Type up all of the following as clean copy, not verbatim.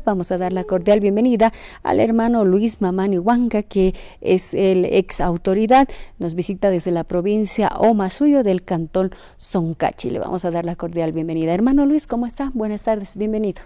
Vamos a dar la cordial bienvenida al hermano Luis Mamani Huanca, que es el ex autoridad, nos visita desde la provincia Omasuyo del cantón Soncachi. Le vamos a dar la cordial bienvenida. Hermano Luis, ¿cómo está? Buenas tardes, bienvenido.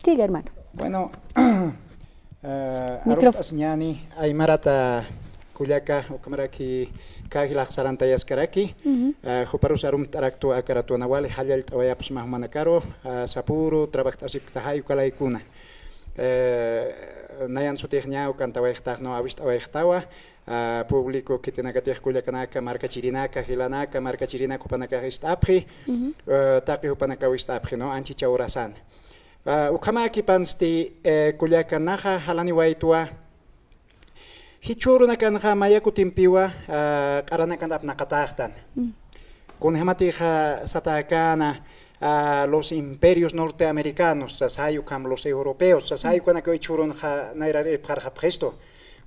Siga, hermano. Bueno, Arupasñani, Aymarata, Cuyaca, Ocamaraki, Kajilak Sarantayas Karaki, Joparus Arum Taraktu Akaratu Nawal, Hayal Tawayapas Mahmanakaro, Sapuru, Trabaktasip Tahayu Kalaikuna. Nayan Sutechnia, Cantawaichtagno, Avistawaichtawa, público que tiene que tener Cuyacanaka, Marca Chirinaka, Hilanaka, Marca Chirinaco Panakahistapri, Tapi Panakawistapri, no, Anchicha Urasan. Ukamaki Pansti, Cuyacanaka, Halani Waitua. Hichuruna kan maya kutimpiwa karana kan nakatahtan. Con hematija satakana los imperios norteamericanos, sasayu kam los europeos, sasayu kana que hichurun nairare para presto.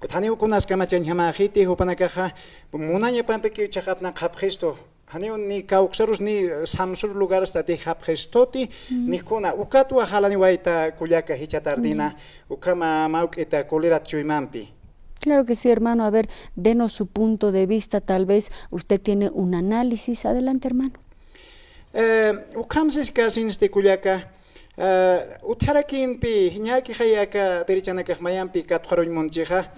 Kutani kunas kamachen hamahiti hupanakaja munanya pampeki chakapna presto. Hani ni kauxerus ni samsur lugares tati prestoti ni kuna ukatu halani waita kulyaka hichatardina ukama maukita kolera chuimampi. Claro que sí, hermano. A ver, denos su punto de vista. Tal vez usted tiene un análisis. Adelante, hermano. Ukamses kasinste kulyaka utarakin pi hinyaki hayaka derichanaka mayampi katharoy monjiha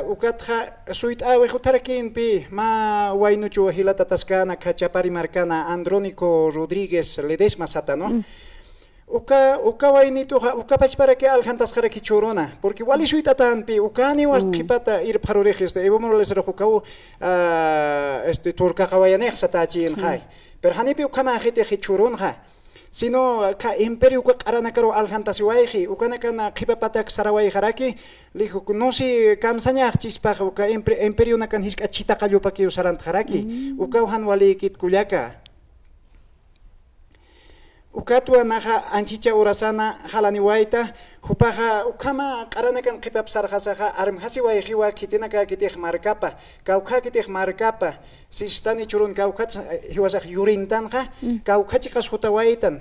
ukatha suit awe utarakin pi ma wainuchu hilata taskana kachapari marcana Andrónico Rodríguez Ledesma satano. Uka wainito uka para que aljantas para que chorona porque wali suita tanpi ukani was pipata ir parorejes de evomorles rokau turca kawayanex satachi en hai pero hanipi ukama hete chichoronha sino ka imperio ka qaranakaro aljantas waihi ukana kana pipata sarawai haraki lijo no si kamsanya chispa uka imperio nakan hiska chita kayopa que usarant haraki uka han wali kit kulyaka Ukatua naha anchicha urasana halani waita hupaha ukama qaranakan qipap sarhasaha armhasi waihiwa kitinaka kitih markapa kauka kitih markapa sistani churun kaukat hiwasah yurintanha kaukachikas hutawaitan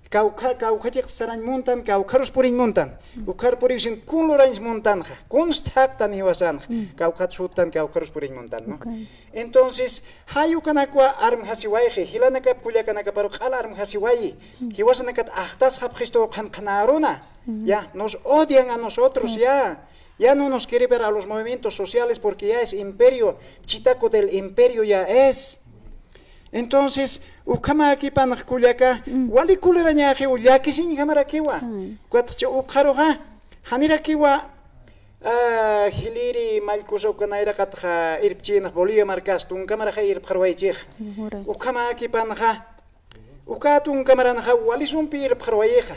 kaukachik saran montan kaukarus purin montan ukar purisin kunlorans montanja kunstaktan hiwasan kaukatsutan kaukarus purin montan no entonces hayukanakwa armhasiwaihi hilanaka pulyakanaka paru qala armhasiwai hiwasanakat ahtas habjisto kanaruna ya nos odian a nosotros ya no nos quiere ver a los movimientos sociales porque ya es imperio chitaco del imperio ya es. Entonces, ukama aquí panak kulyaka, wali kulera nyaje ulyaki sin kamera kiwa. Kuatcho ukaroga, hanira kiwa hiliri malkuso kanaira katha irpchina Bolivia marcas tun kamera ha irpharwaichig. Ukama aquí panha, ukatun kamera nha wali sumpi irpharwaiga.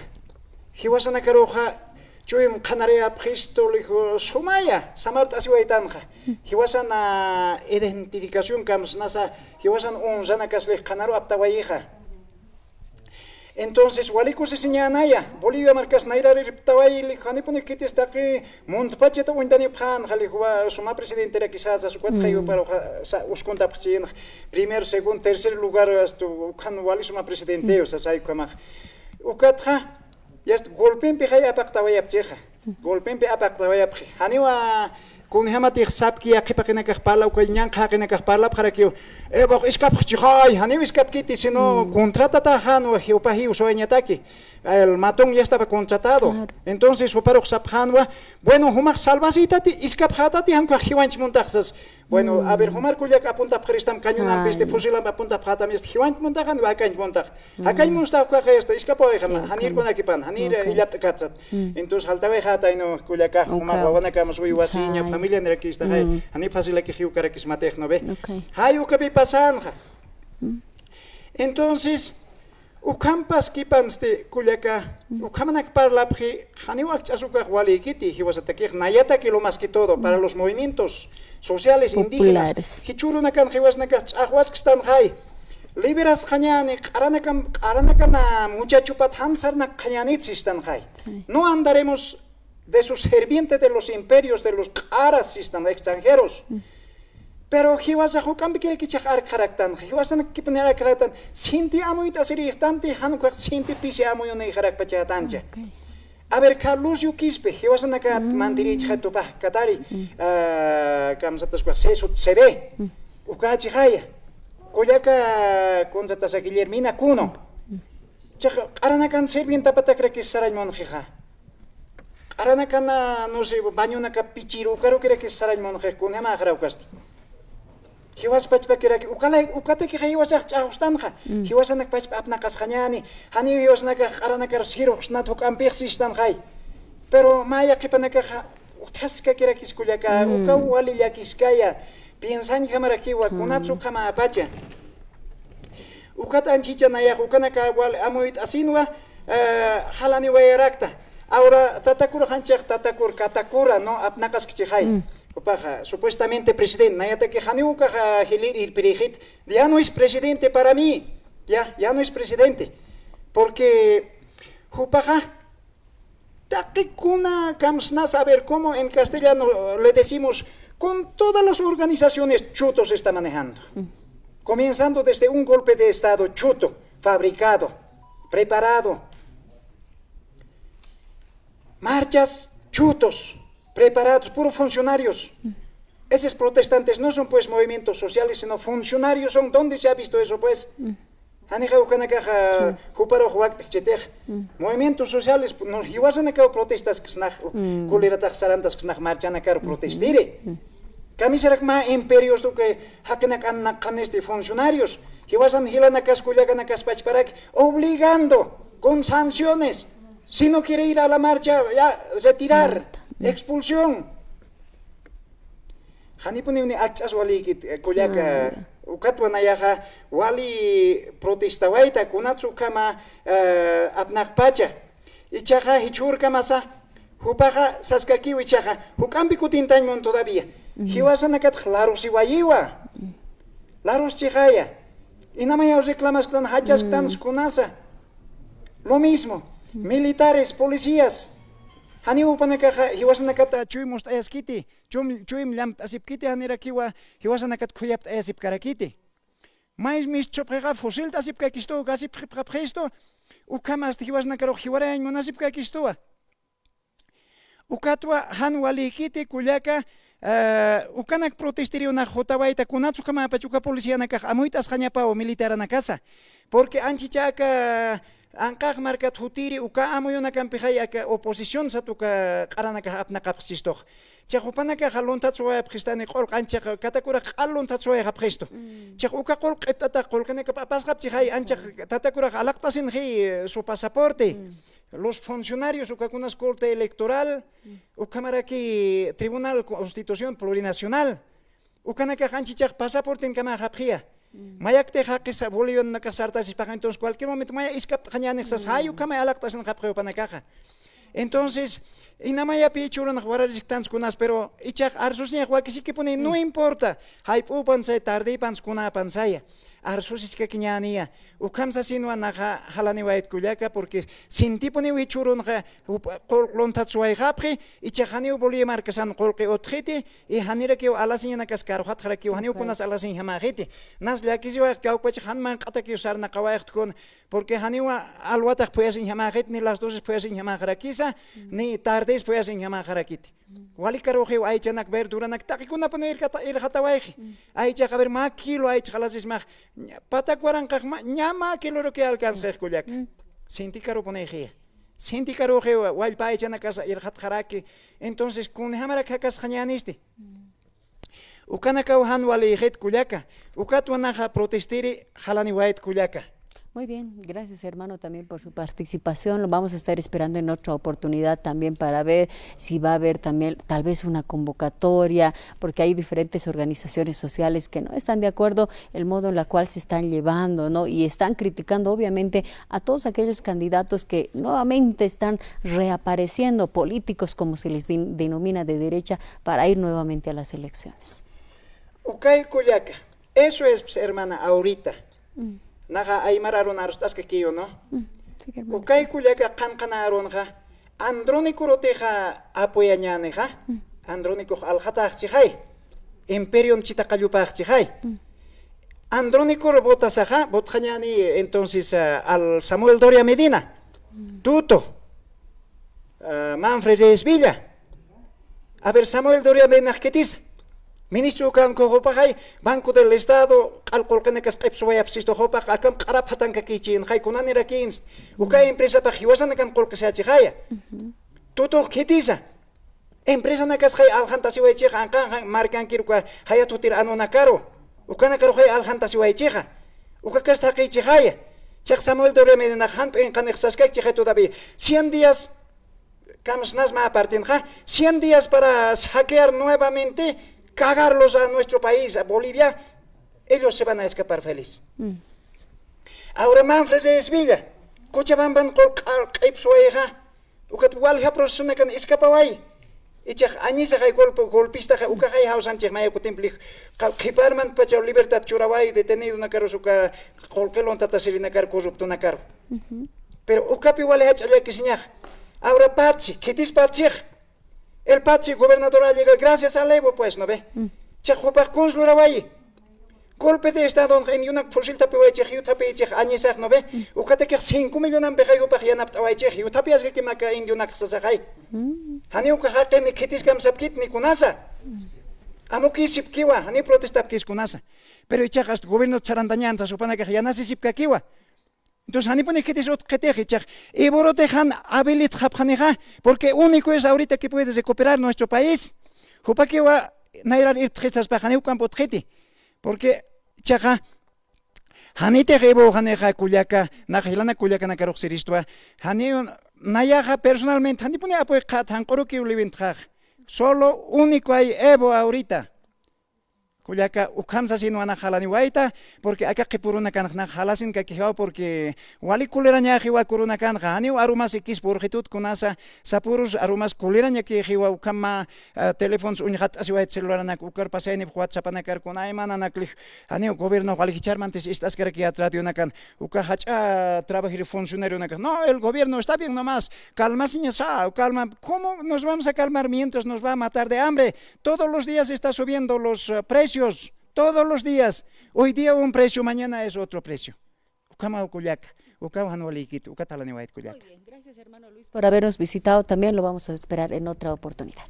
Hiwasana karoja Chuyum Canarea Pristolico Sumaya, Samart Asiwaitanja. He was an identificación Kamsnasa, he was an Unzanakas le Canaro Aptawaija. Entonces, Walicus Sinyanaya, Bolivia Marcas Naira Riptawai, Haniponikitis Taki, Montpacheta Windani Pan, Halihua, Suma Presidente de Quizás, su cuatro para Usconta President, primer, segundo, tercer lugar, hasta Can Walisuma Presidente, o sea, Saikama. Ukatra. Just golpen pe hay apactawaya pcheja golpen pe apactawaya pche haniwa kun hamati sabki akipakena kahpala ko nyan khakena kahpala para que bo escap chai haniwa escap kiti sino contratata hano hiupahi usoña taki el matón ya estaba contratado entonces suparo saphanwa bueno humar salvasitati escap hatati hanko hiwanch montaxas bueno a ver humar kulyak apunta prestam cañona peste fusilam apunta pratam est hiwanch montaxan wa kañ montax akay montax ko esta escapo hanir con akipan hanir ilat katsat entonces haltawe hata ino kulyaka humar wana kam sui wasiña familia nerakista hay hani fasila que hiu karakis matechno be hay ukapi pasanja entonces Ukampas kipanste kulyaka ukamanak parlapji haniwak azuka wali kiti he was atakir nayata que lo más que todo para los movimientos sociales indígenas hichurunakan he was nakat ahwas kstan hay liberas khanyani qaranakana muchacho pathan sarnak khanyanit sistan hay no andaremos de sus servientes de los imperios de los aras sistan extranjeros Pero hiwasa hukam quiere que chakar karaktan, hiwasa na kipanera karaktan, sinti amo ita sirihtanti, hanuka sinti pisi amo yone karak pachatancha. A ver, Carlos Yukispe, hiwasa na ka mandiri chatupa, katari, kamsatas kwa se ve, ukachi haya, koyaka konsatas Guillermina Kuno. Chak aranakan sebien tapatakra que saray monjija. Aranakan no sé, baño na ka pichiru, karo kira que saray monjija, kun hama agraukasti. Hiwas pachpa kira que ukate que hiwas achustanja, hiwas anak pachpa apnakas khanyani, hani hiwas nak aranakar siro snat hok ampexistan hay. Pero maya que panaka utaska kira que skulyaka, ukawali yakiskaya, piensan kamara kiwa kunatsu kama apacha. Ukata anchicha naya ukanaka wal amuit asinwa halani wayrakta. Ahora tatakura hanchak tatakura katakura no apnakas kichhay. Supuestamente presidente, nayata que Janiuka Hilir y Pirigit, ya no es presidente para mí, ya no es presidente, porque Jupaja, Takikuna Kamsna, saber cómo en castellano le decimos, con todas las organizaciones chutos está manejando, comenzando desde un golpe de Estado chuto, fabricado, preparado, marchas chutos, preparados, puros funcionarios. Esos protestantes no son pues movimientos sociales, sino funcionarios son. ¿Dónde se ha visto eso pues? Movimientos sociales, no hiwasan acá protestas que snaj, kuliratak sarantas que snaj marchan acá protestire. Camisarak ma imperios do que hakenak annakaneste funcionarios. Hiwasan hilanakas kulyakanakas pachparak obligando con sanciones. Si no quiere ir a la marcha, ya retirar. Expulsión. Hanipuni ni achas wali kit kulyaka ukatwanayaha wali protestawaita kunatsu kama apnaqpacha ichaja hichurka masa hupaja saskaki ichaja hukampi kutintañmon todavía hiwasanakat claro siwayiwa laros chihaya inamaya reclamas tan hachas tan kunasa lo mismo militares policías Hani upanaka hiwasanakata chuymus ayaskiti, chuyim lam asipkiti hanirakiwa hiwasanakat kuyapt ayasip karakiti. Mais mis choprega fosil asipka kisto gasip presto ukamas hiwasanakaro hiwarayan monasipka kistoa. Ukatwa hanwalikiti kulyaka ukanak protestirio na jotawaita kunatsu kama pachuka policía nakaj amuitas hañapa o militar nakasa. Porque anchichaka Ankaq markat hutiri uka amoyona kampijaya ka oposición satuka qaranaka apnaqapsistoq. Chahupanaka halontatsuwa pristani qol qancha katakura qalontatsuwa qapristo. Chah uka qol qiptata qolkanaka papasqapchihay ancha tatakura alaqtasin hi su pasaporte. Los funcionarios ukakunas corte electoral ukamaraki Tribunal Constitución Plurinacional. Ukanaka qanchichaq pasaporte en kama qapjia. Mayakte haqis Bolivia nakasartas y paga entonces cualquier momento maya iskap hañanexas hayu kama alaqtas en qapqeo panakaja. Entonces, inamaya pichuran juarariktans kunas pero ichaq arsusnya huakisi que pone no importa. Hay upansay tarde panskuna pansaya. Arsusis que kiñania. Ukamsa sinwa naja halani wait kulyaka porque sin tipo ni wichurun ha lontatsuay hapri ichaqani Bolivia marcasan qolqe otjiti y hanira que alasin nakascar hat haraki hani kunas alasin hamagiti. Nas lakisiwa kauqach hanman qataki usarna qawaiq kon porque haniwa alwataq puyasin hamagit ni las 12 puyasin hamagarakisa ni tardes puyasin hamagarakiti. Walikaroji aichanak verduranak takikuna poner ir hatawaiqi. Aicha haber ma kilo aich halasis mag patakwaran qaqma ñama kilo lo que alcanza kuyak. Sinti karo poneji. Sinti karo je walpa aichanak ir hatjaraki. Entonces kun hamara kakas hañanisti. Ukanaka uhan wali het kuyaka. Ukatwanaja protestiri halani wait kuyaka. Muy bien, gracias hermano también por su participación. Lo vamos a estar esperando en otra oportunidad también para ver si va a haber también tal vez una convocatoria, porque hay diferentes organizaciones sociales que no están de acuerdo el modo en la cual se están llevando, ¿no? Y están criticando obviamente a todos aquellos candidatos que nuevamente están reapareciendo, políticos como se les denomina de derecha, para ir nuevamente a las elecciones. Okay, Cuyaca, eso es hermana ahorita. Naga aymararon arustas que kiyo, ¿no? Ukay kulyaka qankanaron ja andrónico roteja apoyañaneja andrónico aljataj chijay Imperio Chitacayupachchi, hay. Andrónico Botasaja, Botjañani, entonces al Samuel Doria Medina, Tuto, Manfred Reyes Villa. A ver, Samuel Doria Medina, ¿qué dice? Ministro Kanko Hopajay, Banco del Estado, Alcolcanekas Epsuay Absisto Hopaj, Akam Karapatan Kakichin, Haikunanira Kins, Uka empresa Pajiwasan kan Kolkasachaya. Tuto, ¿qué dice? Empresa Nakas Hay Alhantasiwaichi, Ankan, Markan Kirka, Hayatutir Anonakaro. Ukana karohay alhantasi waicheja. Ukakasta kaichejaya. Chak Samuel Doria Medina Han en Kanexaskak cheja todavía. 100 días, Kamsnasma apartenja, 100 días para hackear nuevamente, cagarlos a nuestro país, a Bolivia. Ellos se van a escapar feliz. Ahora Manfred de Esvilla. Cochabamban kol kaipsueja. Ukat walha prosuna kan escapawai. Ichak anisa hay golpista uka hay hausan chek maya kutemplich kiparman pacha libertad churawai detenido na karo suka kolkelon tata sirina kar corrupto na karo. Pero uka pi wale hach alya kisiñaj. Ahora Pachi, ¿qué Pachi? El Pachi gobernador llega gracias al Evo pues, ¿no ve? Chek hopak konsulavai. Golpe de Estado en una posilta pe chek yutape chek anisa no ve. Ukate que 5 millones de pesos para yanap tawai chek yutape as que maka en una kasasai. Hani uka haken kitis kam sapkit ni kunasa. Amo kisip kiwa, hani protesta kis kunasa. Pero ichak gobierno charandañanza supone que ya nasi sip kiwa. Entonces hani pone kitis ot ketej ichak. Y borotejan habilit japjaneja, porque único es ahorita que puede recuperar nuestro país. Jupakiwa nairar ir tristas pa hani ukan potkiti. Porque chaka hanite rebo haneja kuliaka, najilana kuliaka na karoxiristoa. Hani nayaja personalmente, hani pone apoy kat hankoroki ulivintjaj. Solo único hay Evo ahorita. Kuliaka ukamsa sino ana jalani waita, porque acá que por una canja jalasin que quejao porque wali kuleraña jiwa kuruna canja, hani arumas x por hitut kunasa, sapurus arumas kuleraña que jiwa ukama teléfonos unhat asiwait celular na ukar paseni WhatsApp na kar kunai mananakli, hani gobierno wali charmantes estas que aquí atradio na kan ukahacha trabajir funcionario na kan. No, el gobierno está bien nomás, calma señasa, calma. ¿Cómo nos vamos a calmar mientras nos va a matar de hambre? Todos los días está subiendo los precios. Todos los días. Hoy día un precio, mañana es otro precio. Muy bien, gracias hermano Luis por habernos visitado. También lo vamos a esperar en otra oportunidad.